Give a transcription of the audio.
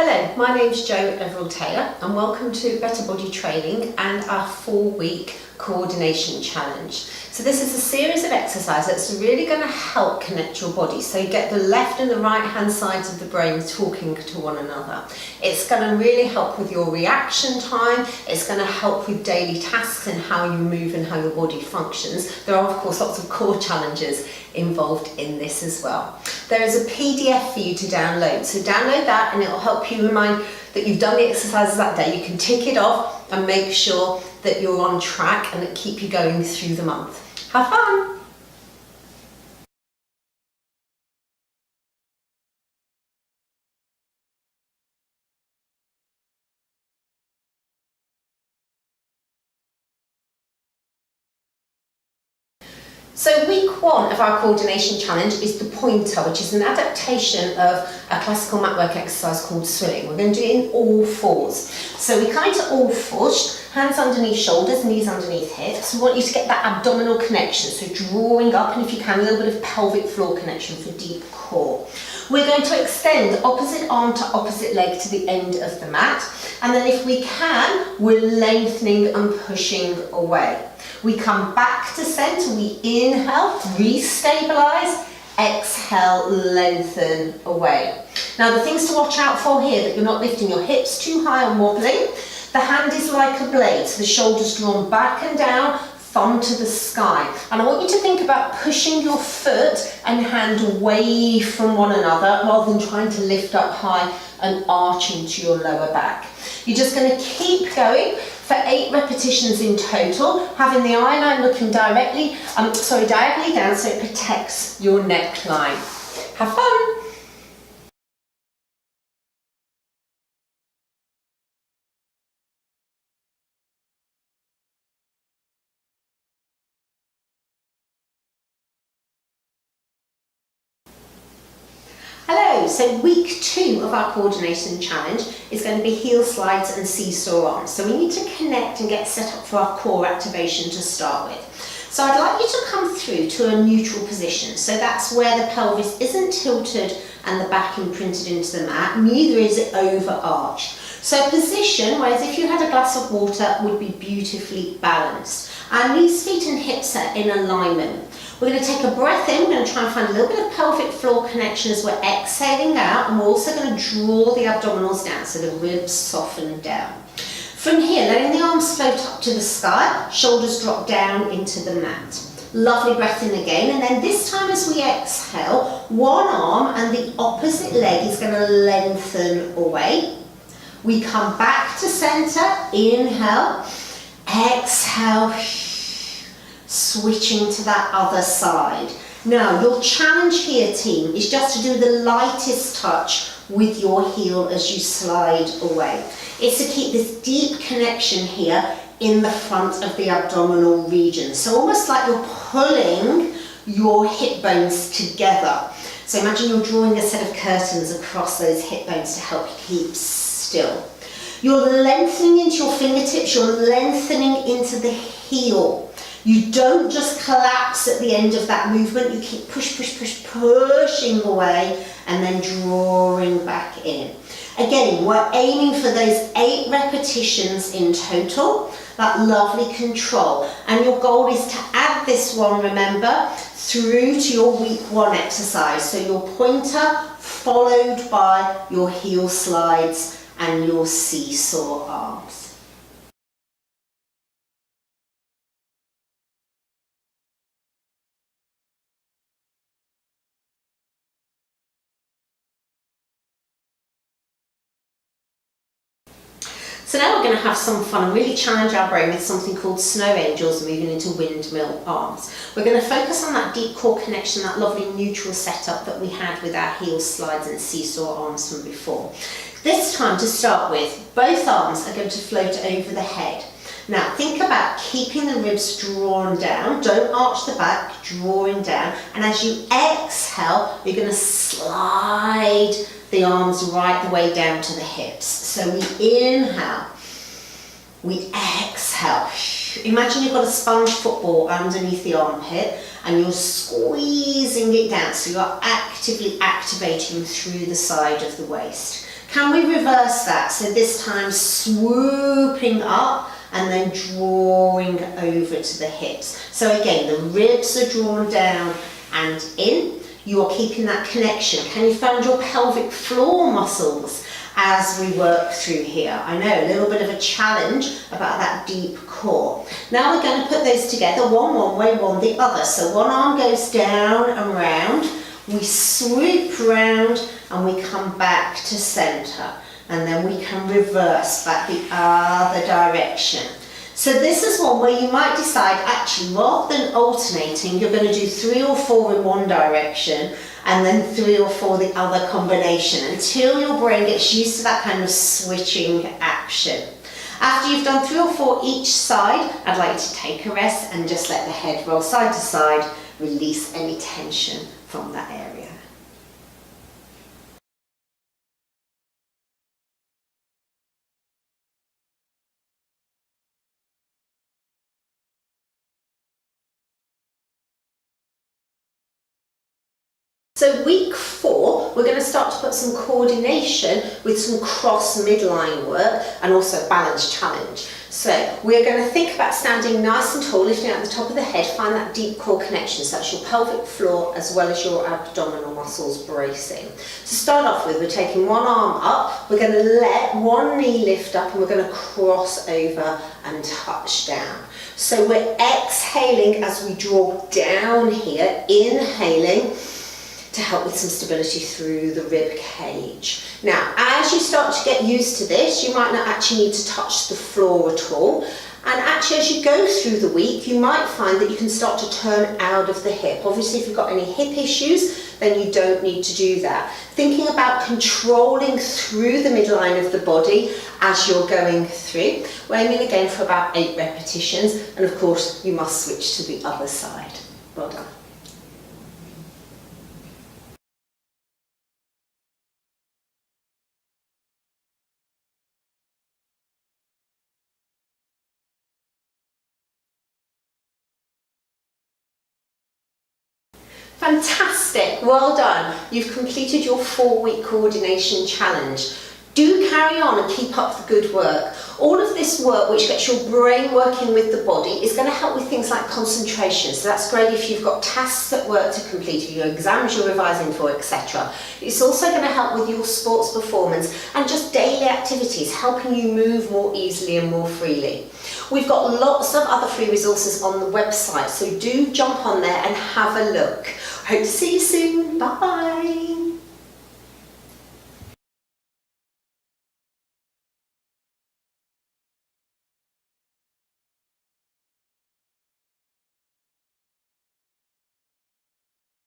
Hello, my name's Jo Everall-Taylor and welcome to Better Body Training and our 4-week coordination challenge. So this is a series of exercises that's really going to help connect your body, so you get the left and the right hand sides of the brain talking to one another. It's going to really help with your reaction time, it's going to help with daily tasks and how you move and how your body functions. There are of course lots of core challenges involved in this as well. There is a PDF for you to download, so download that and it will help you remind that you've done the exercises that day. You can tick it off and make sure that you're on track and it keep you going through the month. Have fun! So week 1 of our coordination challenge is the pointer, which is an adaptation of a classical mat work exercise called swilling. We're going to do it in all fours. So we come into all fours, hands underneath shoulders, knees underneath hips. We want you to get that abdominal connection, so drawing up, and if you can, a little bit of pelvic floor connection for deep core. We're going to extend opposite arm to opposite leg to the end of the mat, and then if we can, we're lengthening and pushing away. We come back to centre, we inhale, re-stabilise, exhale, lengthen away. Now the things to watch out for here, that you're not lifting your hips too high and wobbling. The hand is like a blade, so the shoulders drawn back and down, thumb to the sky. And I want you to think about pushing your foot and hand away from one another rather than trying to lift up high and arch into your lower back. You're just going to keep going for 8 repetitions in total, having the eye line looking diagonally down so it protects your neckline. Have fun! Hello, so week 2 of our coordination challenge is going to be heel slides and seesaw arms. So we need to connect and get set up for our core activation to start with. So I'd like you to come through to a neutral position. So that's where the pelvis isn't tilted and the back imprinted into the mat, neither is it overarched. So a position where, as if you had a glass of water, would be beautifully balanced. Our knees, feet and hips are in alignment. We're going to take a breath in, we're going to try and find a little bit of pelvic floor connection as we're exhaling out, and we're also going to draw the abdominals down so the ribs soften down. From here, letting the arms float up to the sky, shoulders drop down into the mat. Lovely breath in again, and then this time as we exhale, one arm and the opposite leg is going to lengthen away. We come back to centre, inhale, exhale, switching to that other side. Now your challenge here, team, is just to do the lightest touch with your heel as you slide away. It's to keep this deep connection here in the front of the abdominal region. So almost like you're pulling your hip bones together. So imagine you're drawing a set of curtains across those hip bones to help you keep still. You're lengthening into your fingertips, you're lengthening into the heel. You don't just collapse at the end of that movement, you keep pushing away and then drawing back in. Again, we're aiming for those 8 repetitions in total, that lovely control. And your goal is to add this one, remember, through to your week 1 exercise. So your pointer followed by your heel slides and your seesaw arms. So now we're going to have some fun and really challenge our brain with something called snow angels, moving into windmill arms. We're going to focus on that deep core connection, that lovely neutral setup that we had with our heel slides and seesaw arms from before. This time, to start with, both arms are going to float over the head. Now think about keeping the ribs drawn down, don't arch the back, drawing down, and as you exhale, you're going to slide the arms right the way down to the hips. So we inhale, we exhale. Imagine you've got a sponge football underneath the armpit and you're squeezing it down, so you're actively activating through the side of the waist. Can we reverse that? So this time swooping up and then drawing over to the hips. So again, the ribs are drawn down and in. You are keeping that connection. Can you find your pelvic floor muscles as we work through here? I know, a little bit of a challenge about that deep core. Now we're going to put those together, one way, one the other. So one arm goes down and round, we swoop round and we come back to center. And then we can reverse back the other direction. So this is one where you might decide, actually, rather than alternating, you're going to do 3 or 4 in one direction and then 3 or 4 the other combination until your brain gets used to that kind of switching action. After you've done 3 or 4 each side, I'd like you to take a rest and just let the head roll side to side, release any tension from that area. So week 4, we're going to start to put some coordination with some cross midline work and also balance challenge. So we're going to think about standing nice and tall, lifting out the top of the head, find that deep core connection. So that's your pelvic floor as well as your abdominal muscles bracing. To start off with, we're taking one arm up, we're going to let one knee lift up and we're going to cross over and touch down. So we're exhaling as we draw down here, inhaling, to help with some stability through the rib cage. Now, as you start to get used to this, you might not actually need to touch the floor at all. And actually, as you go through the week, you might find that you can start to turn out of the hip. Obviously, if you've got any hip issues, then you don't need to do that. Thinking about controlling through the midline of the body as you're going through. We're aiming again for about 8 repetitions. And of course, you must switch to the other side. Well done. Fantastic, well done. You've completed your 4-week coordination challenge. Do carry on and keep up the good work. All of this work which gets your brain working with the body is going to help with things like concentration. So that's great if you've got tasks at work to complete, your exams you're revising for, etc. It's also going to help with your sports performance and just daily activities, helping you move more easily and more freely. We've got lots of other free resources on the website, so do jump on there and have a look. Hope to see you soon. Bye.